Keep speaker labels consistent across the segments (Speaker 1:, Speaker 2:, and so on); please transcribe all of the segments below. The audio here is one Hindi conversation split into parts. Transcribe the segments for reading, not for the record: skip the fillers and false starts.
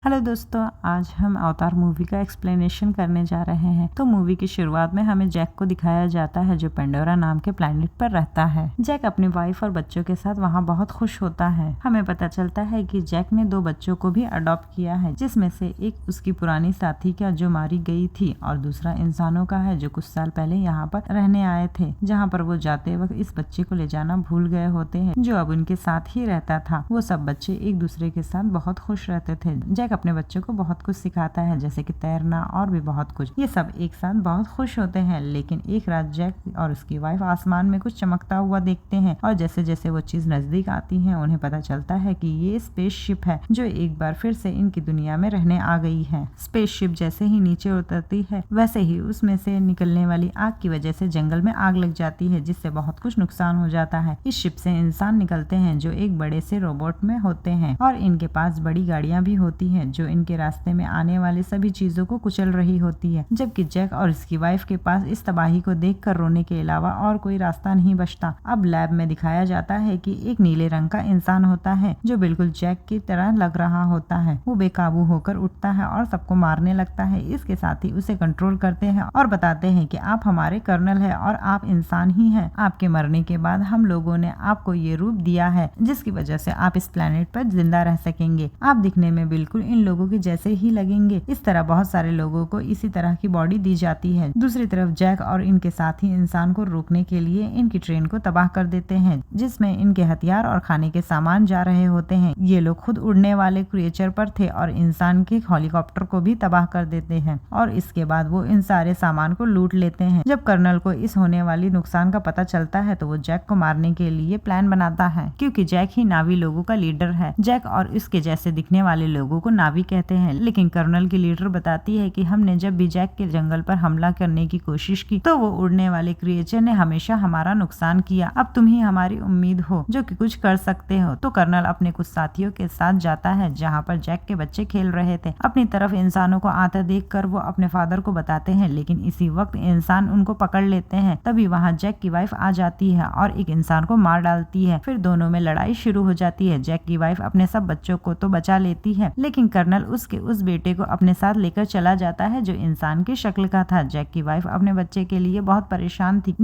Speaker 1: हेलो दोस्तों, आज हम अवतार मूवी का एक्सप्लेनेशन करने जा रहे हैं। तो मूवी की शुरुआत में हमें जैक को दिखाया जाता है जो पेंडोरा नाम के प्लैनेट पर रहता है। जैक अपनी वाइफ और बच्चों के साथ वहाँ बहुत खुश होता है। हमें पता चलता है कि जैक ने 2 बच्चों को भी अडॉप्ट किया है, जिसमें से एक उसकी पुरानी साथी का जो मारी गई थी और दूसरा इंसानों का है जो कुछ साल पहले यहाँ पर रहने आए थे, जहाँ पर वो जाते वक्त इस बच्चे को ले जाना भूल गए होते हैं जो अब उनके साथ ही रहता था। वो सब बच्चे एक दूसरे के साथ बहुत खुश रहते थे। जैक अपने बच्चों को बहुत कुछ सिखाता है, जैसे कि तैरना और भी बहुत कुछ। ये सब एक साथ बहुत खुश होते हैं। लेकिन एक रात जैक और उसकी वाइफ आसमान में कुछ चमकता हुआ देखते हैं और जैसे जैसे वो चीज नजदीक आती है उन्हें पता चलता है कि ये स्पेसशिप है जो एक बार फिर से इनकी दुनिया में रहने आ गई है। स्पेसशिप जैसे ही नीचे उतरती है वैसे ही उसमें से निकलने वाली आग की वजह से जंगल में आग लग जाती है, जिससे बहुत कुछ नुकसान हो जाता है। इस शिप से इंसान निकलते हैं जो एक बड़े से रोबोट में होते हैं और इनके पास बड़ी गाड़ियां भी होती हैं जो इनके रास्ते में आने वाली सभी चीजों को कुचल रही होती है। जबकि जैक और उसकी वाइफ के पास इस तबाही को देखकर रोने के अलावा और कोई रास्ता नहीं बचता। अब लैब में दिखाया जाता है कि एक नीले रंग का इंसान होता है जो बिल्कुल जैक की तरह लग रहा होता है। वो बेकाबू होकर उठता है और सबको मारने लगता है। इसके साथ ही उसे कंट्रोल करते हैं और बताते हैं कि आप हमारे कर्नल है और आप इंसान ही हैं। आपके मरने के बाद हम लोगों ने आपको ये रूप दिया है जिसकी वजह से आप इस प्लेनेट पर जिंदा रह सकेंगे। आप दिखने में बिल्कुल इन लोगों के जैसे ही लगेंगे। इस तरह बहुत सारे लोगों को इसी तरह की बॉडी दी जाती है। दूसरी तरफ जैक और इनके साथी इंसान को रोकने के लिए इनकी ट्रेन को तबाह कर देते हैं, जिसमें इनके हथियार और खाने के सामान जा रहे होते हैं। ये लोग खुद उड़ने वाले क्रिएचर पर थे और इंसान के हेलीकॉप्टर को भी तबाह कर देते हैं और इसके बाद वो इन सारे सामान को लूट लेते हैं। जब कर्नल को इस होने वाली नुकसान का पता चलता है तो वो जैक को मारने के लिए प्लान बनाता है, क्योंकि जैक ही नावी लोगों का लीडर है। जैक और इसके जैसे दिखने वाले लोगों को नावी कहते हैं, लेकिन कर्नल की लीडर बताती है कि हमने जब भी जैक के जंगल पर हमला करने की कोशिश की तो वो उड़ने वाले क्रिएचर ने हमेशा हमारा नुकसान किया। अब तुम ही हमारी उम्मीद हो जो कि कुछ कर सकते हो। तो कर्नल अपने कुछ साथियों के साथ जाता है जहाँ पर जैक के बच्चे खेल रहे थे। अपनी तरफ इंसानों को आते देखकर वो अपने फादर को बताते हैं, लेकिन इसी वक्त इंसान उनको पकड़ लेते हैं। तभी वहाँ जैक की वाइफ आ जाती है और एक इंसान को मार डालती है। फिर दोनों में लड़ाई शुरू हो जाती है। जैक की वाइफ अपने सब बच्चों को तो बचा लेती है, लेकिन कर्नल उसके उस बेटे को अपने साथ लेकर चला जाता है जो इंसान की शक्ल का था। जैक की वाइफ अपने बच्चे के लिए बहुत परेशान थी।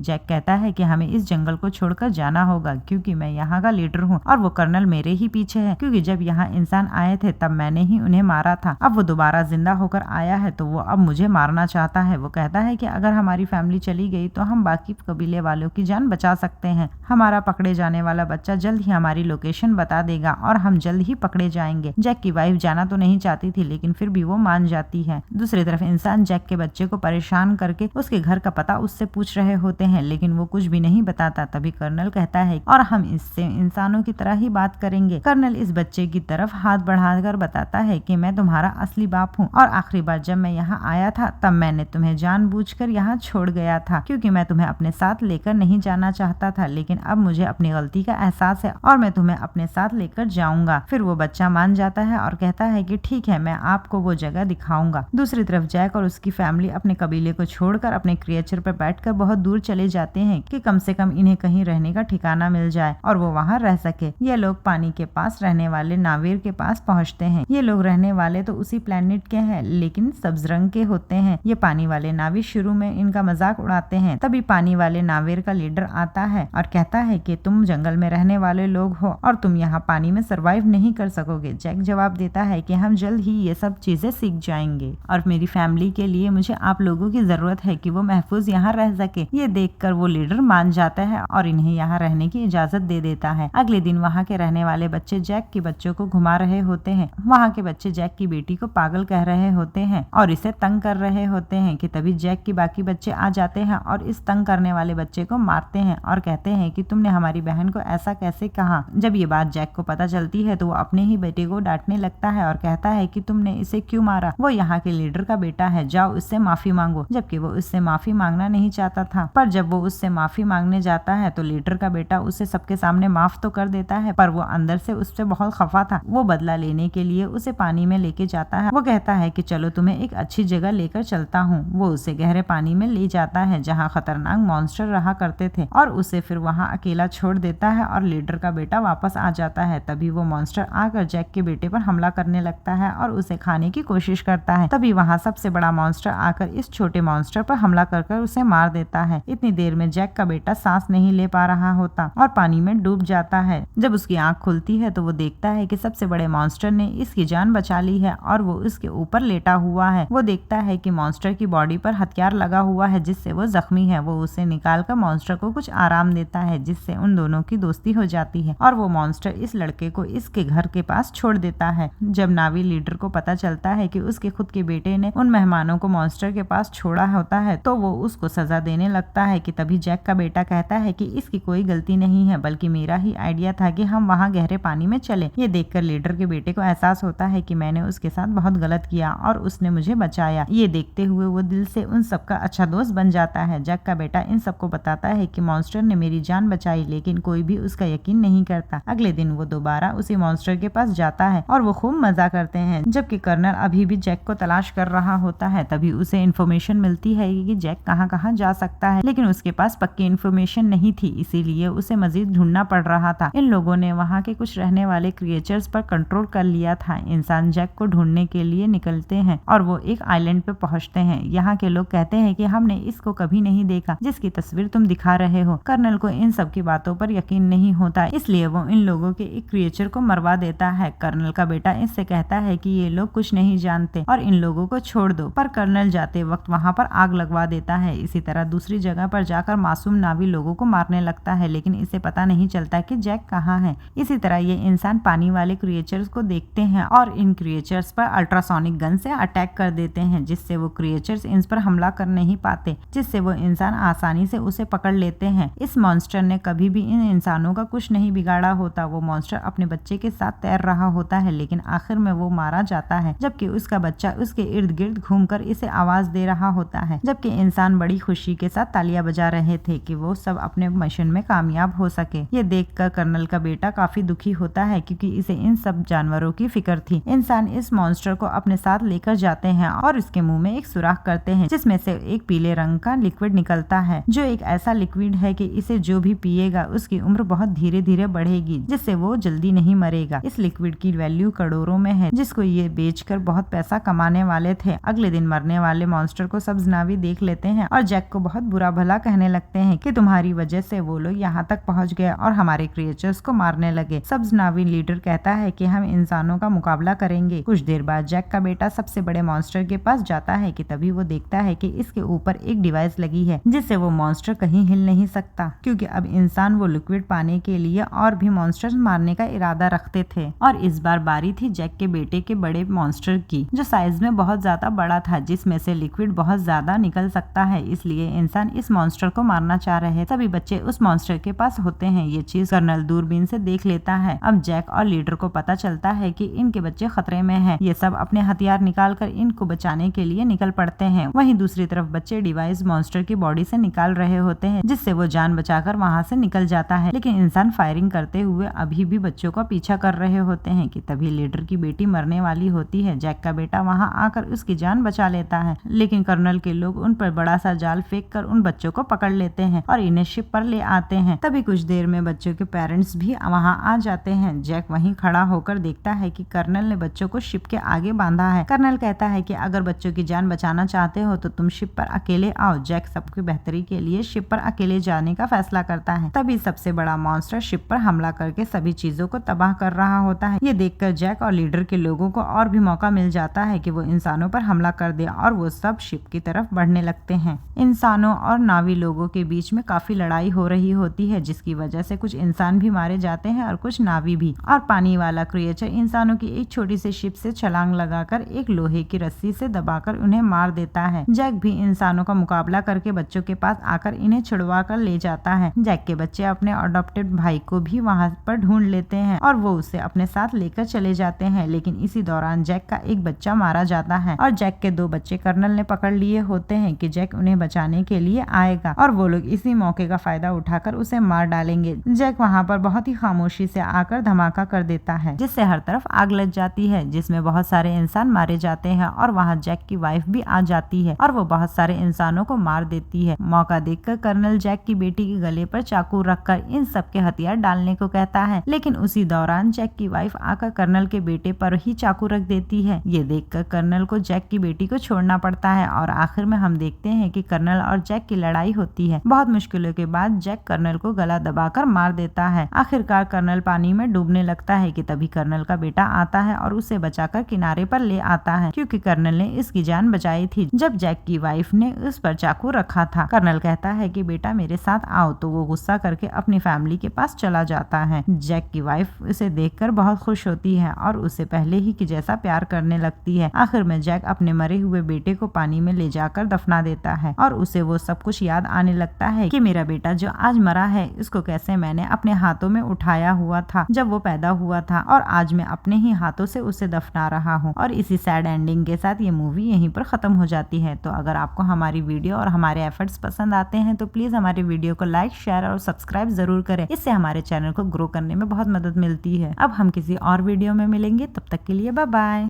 Speaker 1: जैक कहता है कि हमें इस जंगल को छोड़कर जाना होगा क्योंकि मैं यहाँ का लीडर हूँ और वो कर्नल मेरे ही पीछे है, क्योंकि जब यहाँ इंसान आए थे तब मैंने ही उन्हें मारा था। अब वो दोबारा जिंदा होकर आया है तो वो अब मुझे मारना चाहता है। वो कहता है कि अगर हमारी फैमिली चली गई तो हम बाकी कबीले वालों की जान बचा सकते हैं। हमारा पकड़े जाने वाला बच्चा जल्द ही हमारी लोकेशन बता देगा और हम जल्द ही पकड़े जाएंगे। जैक की वाइफ जाना तो नहीं चाहती थी, लेकिन फिर भी वो मान जाती है। दूसरी तरफ इंसान जैक के बच्चे को परेशान करके उसके घर का पता उससे पूछ रहे होते हैं, लेकिन वो कुछ भी नहीं बताता। तभी कर्नल कहता है और हम इससे इंसानों की तरह ही बात करेंगे। कर्नल इस बच्चे की तरफ हाथ बढ़ाकर बताता है कि मैं तुम्हारा असली बाप हूँ और आखिरी बार जब मैं यहाँ आया था तब मैंने तुम्हें जानबूझकर यहाँ छोड़ गया था, क्योंकि मैं तुम्हें अपने साथ लेकर नहीं जाना चाहता था। लेकिन अब मुझे अपनी गलती का एहसास है और मैं तुम्हें अपने साथ लेकर जाऊंगा। फिर वो बच्चा मान जाता है और कहता है कि ठीक है, मैं आपको वो जगह दिखाऊंगा। दूसरी तरफ जैक और उसकी फैमिली अपने कबीले को छोड़कर अपने क्रिएचर पर बैठकर बहुत दूर चले जाते हैं कि कम से कम इन्हें कहीं रहने का ठिकाना मिल जाए और वो वहाँ रह सके। ये लोग पानी के पास रहने वाले नावेर के पास पहुँचते हैं। ये लोग रहने वाले तो उसी प्लेनेट के हैं, लेकिन सब्ज रंग के होते हैं। ये पानी वाले नावी शुरू में इनका मजाक उड़ाते हैं। तभी पानी वाले नावेर का लीडर आता है और कहता है कि तुम जंगल में रहने वाले लोग हो और तुम यहाँ पानी में सरवाइव नहीं कर सकोगे। जैक जवाब देता है कि हम जल्द ही ये सब चीजें सीख जाएंगे और मेरी फैमिली के लिए मुझे आप लोगों की जरूरत है कि वो महफूज यहाँ रह सके। ये देखकर वो लीडर मान जाता है और इन्हें यहाँ रहने की इजाजत दे देता है। अगले दिन वहाँ के रहने वाले बच्चे जैक के बच्चों को घुमा रहे होते हैं। वहाँ के बच्चे जैक की बेटी को पागल कह रहे होते हैं और इसे तंग कर रहे होते हैं कि तभी जैक की बाकी बच्चे आ जाते हैं और इस तंग करने वाले बच्चे को मारते हैं और कहते हैं कि तुमने हमारी बहन को ऐसा कैसे कहा। जब ये बात जैक को पता चलती है तो वो अपने ही बेटे को डांटने लगता है और कहता है कि तुमने इसे क्यों मारा। वो यहाँ के लीडर का बेटा है, जाओ उससे माफी मांगो। जबकि वो उससे माफी मांगना नहीं चाहता था, पर जब वो उससे माफी मांगने जाता है तो लीडर का बेटा उसे सबके सामने माफ तो कर देता है, पर वो अंदर से उससे बहुत खफा था। वो बदला लेने के लिए उसे पानी में लेके जाता है। वो कहता है कि चलो तुम्हें एक अच्छी जगह लेकर चलता हूँ। वो उसे गहरे पानी में ले जाता है जहाँ खतरनाक मॉन्स्टर रहा करते थे और उसे फिर वहाँ अकेला छोड़ देता है और लीडर का बेटा वापस आ जाता है। तभी वो मॉन्स्टर आकर जैक के बेटे पर हमला करने लगता है और उसे खाने की कोशिश करता है। तभी वहाँ सबसे बड़ा मॉन्स्टर आकर इस छोटे मॉन्स्टर पर हमला कर उसे मार देता है। इतनी देर में जैक का बेटा सांस नहीं ले पा रहा होता और पानी में डूब जाता है। जब उसकी आंख खुलती है तो वो देखता है कि सबसे बड़े मॉन्स्टर ने इसकी जान बचा ली है और वो उसके ऊपर लेटा हुआ है। वो देखता है कि मॉन्स्टर की बॉडी पर हथियार लगा हुआ है जिससे वो जख्मी है। वो उसे निकालकर मॉन्स्टर को कुछ आराम देता है जिससे उन दोनों की दोस्ती हो जाती है और वो मॉन्स्टर इस लड़के को इसके घर के पास छोड़ देता है। जब नावी लीडर को पता चलता है कि उसके खुद के बेटे ने उन मेहमानों को मॉन्स्टर के पास छोड़ा होता है तो वो उसको सजा देने लगता है कि तभी जैक का बेटा कहता है कि इसकी कोई गलती नहीं है बल्कि मेरा ही आइडिया था कि हम वहाँ गहरे पानी में चले। ये देखकर लीडर के बेटे को एहसास होता है कि मैंने उसके साथ बहुत गलत किया और उसने मुझे बचाया। ये देखते हुए वो दिल से उन सबका अच्छा दोस्त बन जाता है। जैक का बेटा इन सबको बताता है कि मॉन्स्टर ने मेरी जान बचाई, लेकिन कोई भी उसका यकीन नहीं करता। अगले दिन वो दोबारा उसी मॉन्स्टर के पास जाता है और वो खूब मजा करते हैं। जबकि कर्नल अभी भी जैक को तलाश कर रहा होता है तभी उसे इन्फॉर्मेशन मिलती है कि जैक कहाँ जा सकता है, लेकिन उसके पास पक्की इन्फॉर्मेशन नहीं थी, इसीलिए उसे मजीद ढूंढना पड़ रहा था। इन लोगों ने वहाँ के कुछ रहने वाले क्रिएचर्स पर कंट्रोल कर लिया था। इंसान जैक को ढूंढने के लिए निकलते हैं और वो एक आइलैंड पे पहुँचते हैं। यहाँ के लोग कहते हैं कि हमने इसको कभी नहीं देखा जिसकी तस्वीर तुम दिखा रहे हो। कर्नल को इन सब की बातों पर यकीन नहीं होता, इसलिए वो इन लोगों के एक क्रिएचर को मरवा देता है। कर्नल का बेटा इससे कहता है कि ये लोग कुछ नहीं जानते और इन लोगों को छोड़ दो, पर कर्नल जाते वक्त वहाँ पर आग लगवा देता है। इसी तरह दूसरी जगह पर जाकर मासूम नावी लोगों को मारने लगता है, लेकिन इसे पता नहीं चलता कि जैक कहाँ है। इसी तरह ये इंसान पानी वाले क्रिएचर्स को देखते हैं और इन क्रिएचर्स पर अल्ट्रासोनिक गन से अटैक कर देते हैं जिससे वो क्रिएचर्स इन पर हमला कर नहीं पाते, जिससे वो इंसान आसानी से उसे पकड़ लेते हैं। इस मॉन्स्टर ने कभी भी इन इंसानों का कुछ नहीं बिगाड़ा होता। वो मॉन्स्टर अपने बच्चे के साथ तैर रहा होता है, लेकिन आखिर में वो मारा जाता है जबकि उसका बच्चा उसके इर्द गिर्द घूमकर इसे आवाज दे रहा होता है। जबकि इंसान बड़ी खुशी के साथ तालियां बजा रहे थे कि वो सब अपने मिशन में कामयाब हो सके। ये देखकर कर्नल का बेटा काफी दुखी होता है क्योंकि इसे इन सब जानवरों की फिक्र थी। इंसान इस मॉन्स्टर को अपने साथ लेकर जाते हैं और इसके मुंह में एक सुराख करते हैं जिसमें से एक पीले रंग का लिक्विड निकलता है, जो एक ऐसा लिक्विड है कि इसे जो भी पिएगा उसकी उम्र बहुत धीरे धीरे बढ़ेगी, जिससे वो जल्दी नहीं मरेगा। इस लिक्विड की वैल्यू करोड़ों में है, जिसको ये बेचकर बहुत पैसा कमाने वाले थे। अगले दिन मरने वाले मॉन्स्टर को सब्ज नावी देख लेते हैं और जैक को बहुत बुरा भला कहने लगते हैं कि तुम्हारी वजह से वो लोग यहाँ तक पहुँच गए और हमारे क्रिएचर्स को मारने लगे। सब्ज नावी लीडर कहता है कि हम इंसानों का मुकाबला करेंगे। कुछ देर बाद जैक का बेटा सबसे बड़े मॉन्स्टर के पास जाता है कि तभी वो देखता है कि इसके ऊपर एक डिवाइस लगी है जिससे वो मॉन्स्टर कहीं हिल नहीं सकता, क्योंकि अब इंसान वो लिक्विड पाने के लिए और भी मॉन्स्टर मारने का इरादा रखते थे। और इस बार बारी थी जैक के बेटे के बड़े मॉन्स्टर की, जो साइज में बहुत ज्यादा बड़ा था, जिसमें से लिक्विड बहुत ज्यादा निकल सकता है। इसलिए इंसान इस मॉन्स्टर को मारना चाह रहे। तभी बच्चे उस मॉन्स्टर के पास होते हैं। ये चीज कर्नल दूरबीन से देख लेता है। अब जैक और लीडर को पता चलता है कि इनके बच्चे खतरे में हैं। ये सब अपने हथियार निकालकर इनको बचाने के लिए निकल पड़ते हैं। वहीं दूसरी तरफ बच्चे डिवाइस मॉन्स्टर की बॉडी से निकाल रहे होते हैं, जिससे वो जान बचाकर वहां से निकल जाता है। लेकिन इंसान फायरिंग करते हुए अभी भी बच्चों का पीछा कर रहे होते हैं कि तभी लीडर की बेटी मरने वाली होती है। जैक का बेटा वहां आकर उसकी जान बचा लेता है, लेकिन कर्नल के लोग उन पर बड़ा सा जाल फेंक कर उन बच्चों को पकड़ लेते हैं और इन्हें शिप पर ले आते हैं। तभी कुछ देर में बच्चों के पेरेंट्स भी वहां आ जाते हैं। जैक वहीं खड़ा होकर देखता है कि कर्नल ने बच्चों को शिप के आगे बांधा है। कर्नल कहता है कि अगर बच्चों की जान बचाना चाहते हो तो तुम शिप पर अकेले आओ। जैक सबकी बेहतरी के लिए शिप पर अकेले जाने का फैसला करता है। तभी सबसे बड़ा मॉन्स्टर शिप पर हमला करके सभी चीजों को तबाह कर रहा होता है। ये देखकर जैक और लीडर के लोगों को और भी मौका मिल जाता है कि वो इंसानों पर हमला कर दे और वो सब शिप की तरफ बढ़ने लगते हैं। इंसानों और नावी लोगों के बीच में काफी लड़ाई हो रही होती है, जिसकी वजह से कुछ इंसान भी मारे जाते हैं और कुछ नावी भी। और पानी वाला क्रिएचर इंसानों की एक छोटी सी शिप से छलांग लगाकर एक लोहे की रस्सी से दबाकर उन्हें मार देता है। जैक भी इंसानों का मुकाबला करके बच्चों के पास आकर इन्हें छुड़वा कर ले जाता है। जैक के बच्चे अपने अडॉप्टेड भाई को भी वहां पर ढूंढ लेते हैं और वो उसे अपने साथ लेकर चले जाते हैं, लेकिन इसी दौरान जैक का एक बच्चा मारा जाता है और जैक के 2 बच्चे कर्नल ने पकड़ लिए होते हैं कि जैक उन्हें बचाने के लिए आएगा और वो लोग इसी मौके का फायदा उठाकर उसे मार डालेंगे। जैक वहाँ पर बहुत ही खामोशी से आकर धमाका कर देता है, जिससे हर तरफ आग लग जाती है, जिसमें बहुत सारे इंसान मारे जाते हैं और वहाँ जैक की वाइफ भी आ जाती है और वो बहुत सारे इंसानों को मार देती है। मौका देखकर कर्नल जैक की बेटी के गले पर चाकू रखकर इन सब के हथियार डालने को कहता है, लेकिन उसी दौरान जैक की वाइफ आकर कर्नल के बेटे पर ही चाकू रख देती है। ये देखकर कर्नल को जैक की बेटी को छोड़ना पड़ता है और आखिर में हम देखते हैं कि कर्नल और जैक की लड़ाई होती है। बहुत मुश्किलों के बाद जैक कर्नल को गला दबाकर मार देता है। आखिरकार कर्नल पानी में डूबने लगता है कि तभी कर्नल का बेटा आता है और उसे बचाकर किनारे पर ले आता है, क्योंकि कर्नल ने इसकी जान बचाई थी जब जैक की वाइफ ने उस पर चाकू रखा था। कर्नल कहता है कि बेटा मेरे साथ आओ, तो वो गुस्सा करके अपनी फैमिली के पास चला जाता है। जैक की वाइफ उसे देखकर बहुत खुश होती है और उसे पहले ही की जैसा प्यार करने लगती है। आखिर में जैक अपने मरे हुए बेटे को पानी में ले जाकर दफना देता है और उसे वो सब कुछ याद आने लगता है कि मेरा बेटा जो आज मरा है, इसको कैसे मैंने अपने हाथों में उठाया हुआ था जब वो पैदा हुआ था और आज मैं अपने ही हाथों से उसे दफना रहा हूँ। और इसी सैड एंडिंग के साथ ये मूवी यहीं पर खत्म हो जाती है। तो अगर आपको हमारी वीडियो और हमारे एफर्ट्स पसंद आते हैं तो प्लीज हमारे वीडियो को लाइक, शेयर और सब्सक्राइब जरूर करें। इससे हमारे चैनल को ग्रो करने में बहुत मदद मिलती है। अब हम किसी और वीडियो में मिलेंगे, तब तक के लिए बाय बाय।